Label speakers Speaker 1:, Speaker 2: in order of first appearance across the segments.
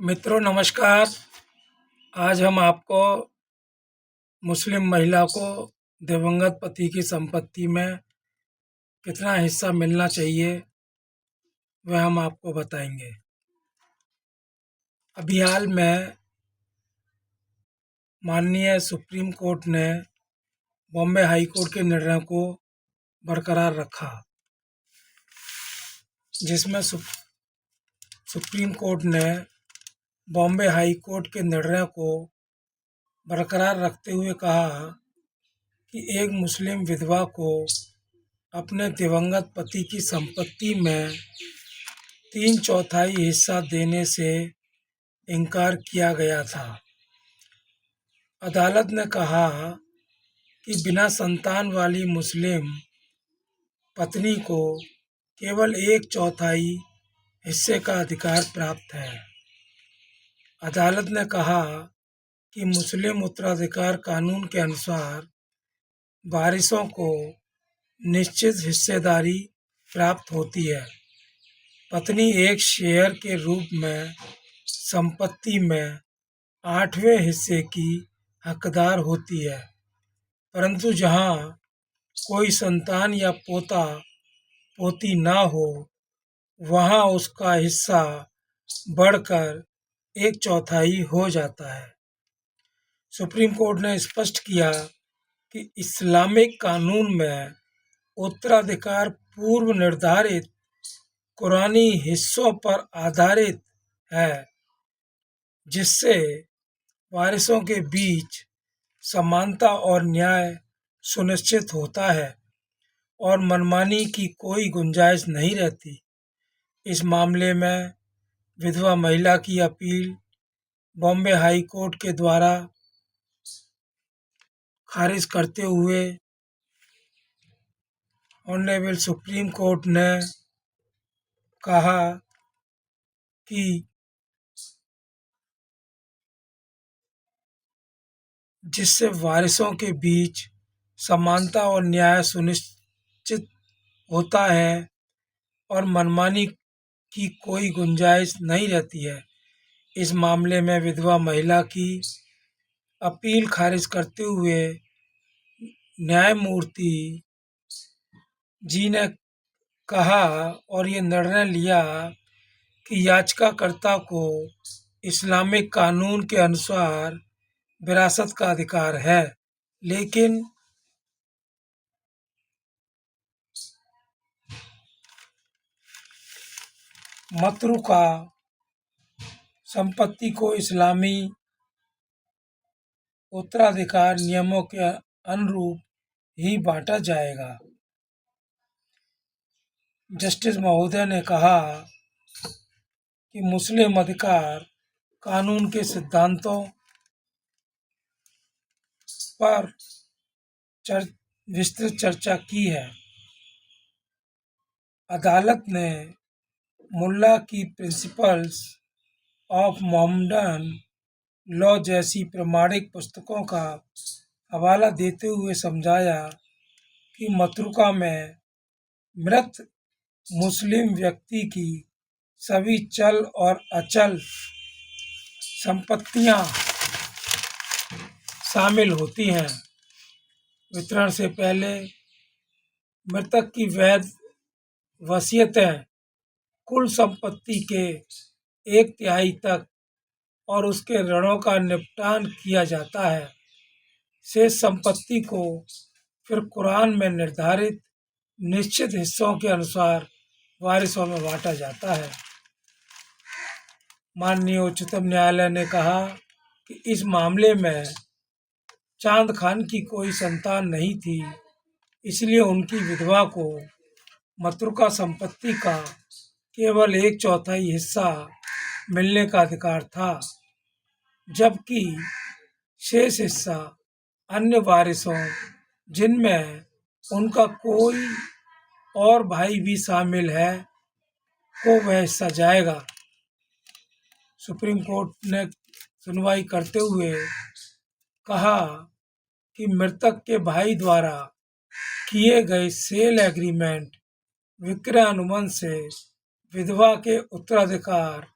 Speaker 1: मित्रों नमस्कार। आज हम आपको मुस्लिम महिला को दिवंगत पति की संपत्ति में कितना हिस्सा मिलना चाहिए वह हम आपको बताएंगे। अभी हाल में माननीय सुप्रीम कोर्ट ने बॉम्बे हाई कोर्ट के निर्णय को बरकरार रखा, जिसमें सुप्रीम कोर्ट ने बॉम्बे हाई कोर्ट के निर्णय को बरकरार रखते हुए कहा कि एक मुस्लिम विधवा को अपने दिवंगत पति की संपत्ति में 3/4 हिस्सा देने से इनकार किया गया था। अदालत ने कहा कि बिना संतान वाली मुस्लिम पत्नी को केवल 1/4 हिस्से का अधिकार प्राप्त है। अदालत ने कहा कि मुस्लिम उत्तराधिकार कानून के अनुसार वारिसों को निश्चित हिस्सेदारी प्राप्त होती है। पत्नी एक शेयर के रूप में संपत्ति में 8वें हिस्से की हकदार होती है, परंतु जहां कोई संतान या पोता पोती ना हो वहां उसका हिस्सा बढ़कर 1/4 हो जाता है। सुप्रीम कोर्ट ने स्पष्ट किया कि इस्लामिक कानून में उत्तराधिकार पूर्व निर्धारित कुरानी हिस्सों पर आधारित है, जिससे वारिसों के बीच समानता और न्याय सुनिश्चित होता है और मनमानी की कोई गुंजाइश नहीं रहती। इस मामले में विधवा महिला की अपील बॉम्बे हाई कोर्ट के द्वारा खारिज करते हुए ऑनरेबल सुप्रीम कोर्ट ने कहा कि जिससे वारिसों के बीच समानता और न्याय सुनिश्चित होता है और मनमानी की कोई गुंजाइश नहीं रहती है। इस मामले में विधवा महिला की अपील खारिज करते हुए न्यायमूर्ति जी ने कहा और ये निर्णय लिया कि याचिकाकर्ता को इस्लामिक कानून के अनुसार विरासत का अधिकार है, लेकिन मतरूका संपत्ति को इस्लामी उत्तराधिकार नियमों के अनुरूप ही बांटा जाएगा। जस्टिस महोदय ने कहा कि मुस्लिम अधिकार कानून के सिद्धांतों पर विस्तृत चर्चा की है। अदालत ने मुल्ला की प्रिंसिपल्स ऑफ मोहम्मडन लॉ जैसी प्रमाणिक पुस्तकों का हवाला देते हुए समझाया कि मतरूका में मृत मुस्लिम व्यक्ति की सभी चल और अचल संपत्तियां शामिल होती हैं। वितरण से पहले मृतक की वैध वसीयतें कुल संपत्ति के 1/3 तक और उसके ऋणों का निपटान किया जाता है। शेष संपत्ति को फिर कुरान में निर्धारित निश्चित हिस्सों के अनुसार वारिसों में बांटा जाता है। माननीय उच्चतम न्यायालय ने कहा कि इस मामले में चांद खान की कोई संतान नहीं थी, इसलिए उनकी विधवा को मतरूका संपत्ति का केवल 1/4 हिस्सा मिलने का अधिकार था, जबकि शेष हिस्सा अन्य वारिसों, जिनमें उनका कोई और भाई भी शामिल है, को वह हिस्सा जाएगा। सुप्रीम कोर्ट ने सुनवाई करते हुए कहा कि मृतक के भाई द्वारा किए गए सेल एग्रीमेंट विक्रय अनुबंध से विधवा के उत्तराधिकार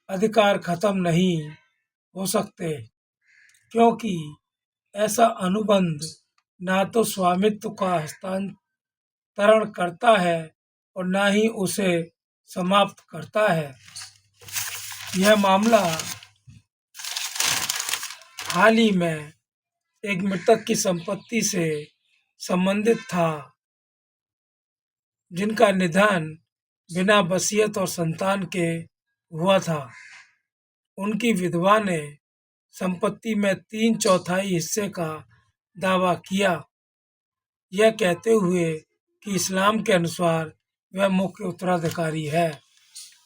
Speaker 1: अधिकार खत्म नहीं हो सकते, क्योंकि ऐसा अनुबंध ना तो स्वामित्व का हस्तांतरण करता है और ना ही उसे समाप्त करता है। यह मामला हाल ही में एक मृतक की संपत्ति से संबंधित था, जिनका निधन बिना वसीयत और संतान के हुआ था। उनकी विधवा ने संपत्ति में 3/4 हिस्से का दावा किया, यह कहते हुए कि इस्लाम के अनुसार वह मुख्य उत्तराधिकारी है,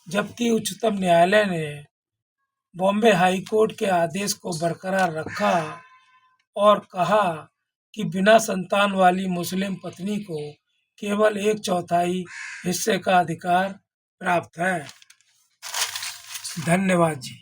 Speaker 1: जबकि उच्चतम न्यायालय ने बॉम्बे हाई कोर्ट के आदेश को बरकरार रखा और कहा कि बिना संतान वाली मुस्लिम पत्नी को केवल 1/4 हिस्से का अधिकार प्राप्त है। धन्यवाद जी।